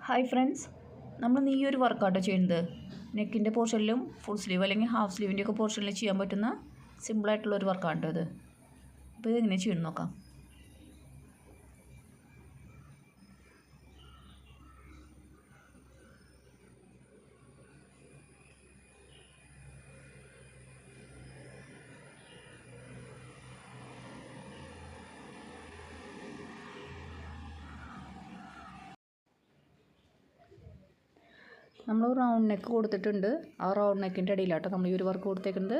Hi friends, നമ്മൾ ഈ ഒരു വർക്കൗട്ട് ചെയ്യുന്നത് നെക്കിൻ്റെ പോർഷനിലും ഫുൾ സ്ലീവ് അല്ലെങ്കിൽ ഹാഫ് സ്ലീവിൻ്റെ ഒക്കെ പോർഷനിൽ ചെയ്യാൻ പറ്റുന്ന സിമ്പിളായിട്ടുള്ളൊരു വർക്കാണ് ഇത്. അപ്പോൾ ഇതെങ്ങനെ ചെയ്യണം നോക്കാം. നമ്മൾ റൗണ്ട് നെക്ക് കൊടുത്തിട്ടുണ്ട്. ആ റൗണ്ട് നെക്കിൻ്റെ ഇടയിലാട്ടോ നമ്മൾ ഈ ഒരു വർക്ക് കൊടുത്തേക്കുന്നത്.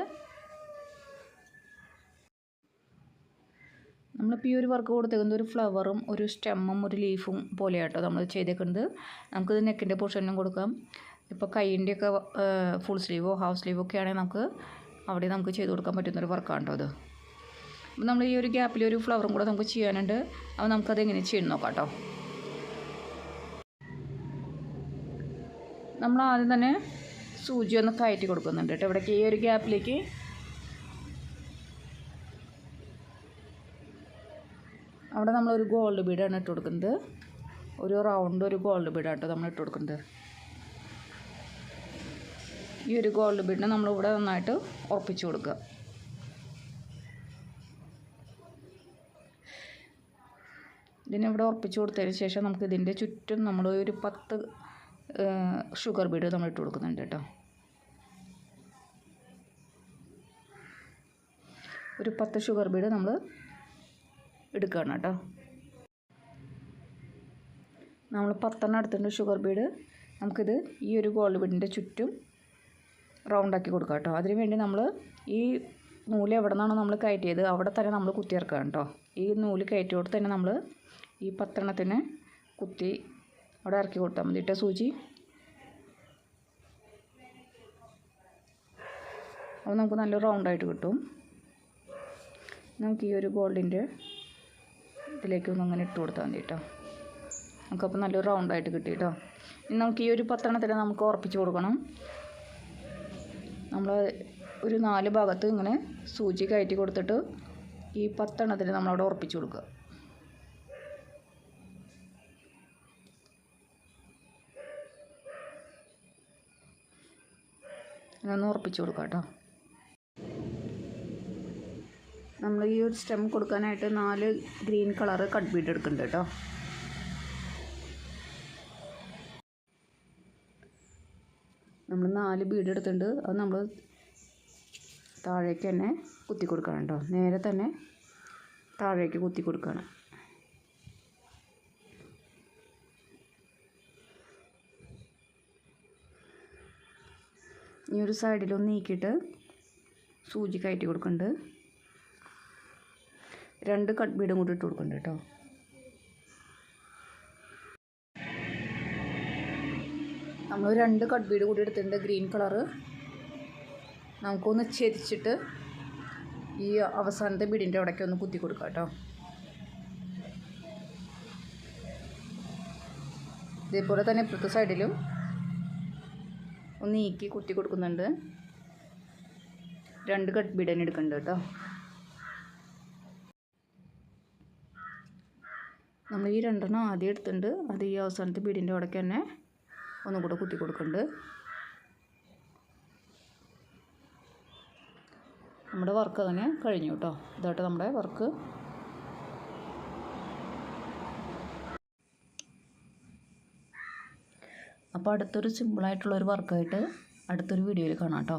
നമ്മളിപ്പോൾ ഈ ഒരു വർക്ക് കൊടുത്തേക്കുന്നത് ഒരു ഫ്ലവറും ഒരു സ്റ്റെമ്മും ഒരു ലീഫും പോലെയാട്ടോ നമ്മൾ ചെയ്തേക്കുന്നത്. നമുക്കിത് നെക്കിൻ്റെ പോർഷനിലും കൊടുക്കാം. ഇപ്പോൾ കൈയിൻ്റെയൊക്കെ ഫുൾ സ്ലീവോ ഹാഫ് സ്ലീവോ ഒക്കെ ആണെങ്കിൽ നമുക്ക് ചെയ്ത് കൊടുക്കാൻ പറ്റുന്നൊരു വർക്കാണ് കേട്ടോ അത്. അപ്പോൾ നമ്മൾ ഈ ഒരു ഗ്യാപ്പിൽ ഒരു ഫ്ലവറും കൂടെ നമുക്ക് ചെയ്യാനുണ്ട്. അപ്പോൾ നമുക്കത് എങ്ങനെ ചെയ്യണം നോക്കാം കേട്ടോ. നമ്മൾ ആദ്യം തന്നെ സൂചി ഒന്ന് കയറ്റി കൊടുക്കുന്നുണ്ട് കേട്ടോ. ഇവിടേക്ക് ഈ ഒരു ഗ്യാപ്പിലേക്ക് അവിടെ നമ്മളൊരു ഗോൾഡ് ബീഡാണ് ഇട്ട് കൊടുക്കുന്നത്. ഒരു റൗണ്ട് ഒരു ഗോൾഡ് ബീഡാണ് കേട്ടോ നമ്മൾ ഇട്ട് കൊടുക്കുന്നത്. ഈ ഒരു ഗോൾഡ് ബീഡിനെ നമ്മളിവിടെ നന്നായിട്ട് ഉറപ്പിച്ച് കൊടുക്കുക. ഇതിനിവിടെ ഉറപ്പിച്ച് കൊടുത്തതിന് ശേഷം നമുക്ക് ഇതിൻ്റെ ചുറ്റും നമ്മൾ ഒരു 10 ഷുഗർ ബീഡ് നമ്മൾ ഇട്ട് കൊടുക്കുന്നുണ്ട് കേട്ടോ. ഒരു 10 ഷുഗർ ബീഡ് നമ്മൾ എടുക്കുകയാണ് കേട്ടോ. നമ്മൾ 10 എടുത്തിട്ടുണ്ട് ഷുഗർ ബീഡ്. നമുക്കിത് ഈ ഒരു ഗോൾഡ് ബീഡിൻ്റെ ചുറ്റും റൗണ്ടാക്കി കൊടുക്കാം കേട്ടോ. അതിന് വേണ്ടി നമ്മൾ ഈ നൂല് എവിടെ നിന്നാണോ നമ്മൾ കയറ്റിയത് അവിടെ തന്നെ നമ്മൾ കുത്തിയിറക്കാം കേട്ടോ. ഈ നൂല് കയറ്റിയോട് തന്നെ നമ്മൾ ഈ 10 കുത്തി അവിടെ ഇറക്കി കൊടുത്താൽ മതി കേട്ടോ സൂചി. അപ്പോൾ നമുക്ക് നല്ല റൗണ്ടായിട്ട് കിട്ടും. നമുക്ക് ഈ ഒരു ഗോൾഡിൻ്റെ ഇതിലേക്കൊന്നും അങ്ങനെ ഇട്ട് കൊടുത്താൽ മതി കേട്ടോ. നമുക്കപ്പോൾ നല്ലൊരു റൗണ്ടായിട്ട് കിട്ടി കേട്ടോ. ഇനി നമുക്ക് ഈ ഒരു 10 നമുക്ക് ഉറപ്പിച്ച് കൊടുക്കണം. നമ്മൾ ഒരു 4 ഭാഗത്ത് ഇങ്ങനെ സൂചി കയറ്റി കൊടുത്തിട്ട് ഈ 10 നമ്മളവിടെ ഉറപ്പിച്ച് കൊടുക്കുക. ഒന്ന് ഉറപ്പിച്ച് കൊടുക്കാം കേട്ടോ. നമ്മൾ ഈ ഒരു സ്റ്റെം കൊടുക്കാനായിട്ട് 4 ഗ്രീൻ കളറ് കട്ട് ബീഡ് എടുക്കുന്നുണ്ട് കേട്ടോ. നമ്മൾ 4 ബീഡ് എടുത്തിട്ടുണ്ട്. അത് നമ്മൾ താഴേക്ക് തന്നെ കുത്തി കൊടുക്കണം കേട്ടോ. നേരെ തന്നെ താഴേക്ക് കുത്തി കൊടുക്കണം. ഈ ഒരു സൈഡിലൊന്ന് നീക്കിയിട്ട് സൂചി കയറ്റി കൊടുക്കുന്നുണ്ട്. 2 കട്ട് ബീഡും കൂടി ഇട്ട് കൊടുക്കുന്നുണ്ട് കേട്ടോ. നമ്മൾ 2 കട്ട് ബീഡ് കൂടി എടുത്തിട്ടുണ്ട് ഗ്രീൻ കളറ്. നമുക്കൊന്ന് ചെരിച്ചിട്ട് ഈ അവസാനത്തെ ബീഡിൻ്റെ അവിടേക്ക് ഒന്ന് കുത്തി കൊടുക്കാം കേട്ടോ. ഇതേപോലെ തന്നെ ഇപ്പുറത്തെ സൈഡിലും ഒന്ന് നീക്കി കുത്തി കൊടുക്കുന്നുണ്ട്. 2 കട്ട് ബീഡ് തന്നെ എടുക്കുന്നുണ്ട് കേട്ടോ. നമ്മൾ ഈ 2 ആദ്യം എടുത്തിട്ടുണ്ട്. അത് ഈ അവസാനത്തെ ബീഡിൻ്റെ അവിടേക്ക് തന്നെ ഒന്നും കൂടെ കുത്തി കൊടുക്കുന്നുണ്ട്. നമ്മുടെ വർക്ക് അങ്ങനെ കഴിഞ്ഞു കേട്ടോ. ഇതായിട്ട് നമ്മുടെ വർക്ക്. അപ്പോൾ അടുത്തൊരു സിമ്പിളായിട്ടുള്ളൊരു വർക്കായിട്ട് അടുത്തൊരു വീഡിയോയിൽ കാണാം കേട്ടോ.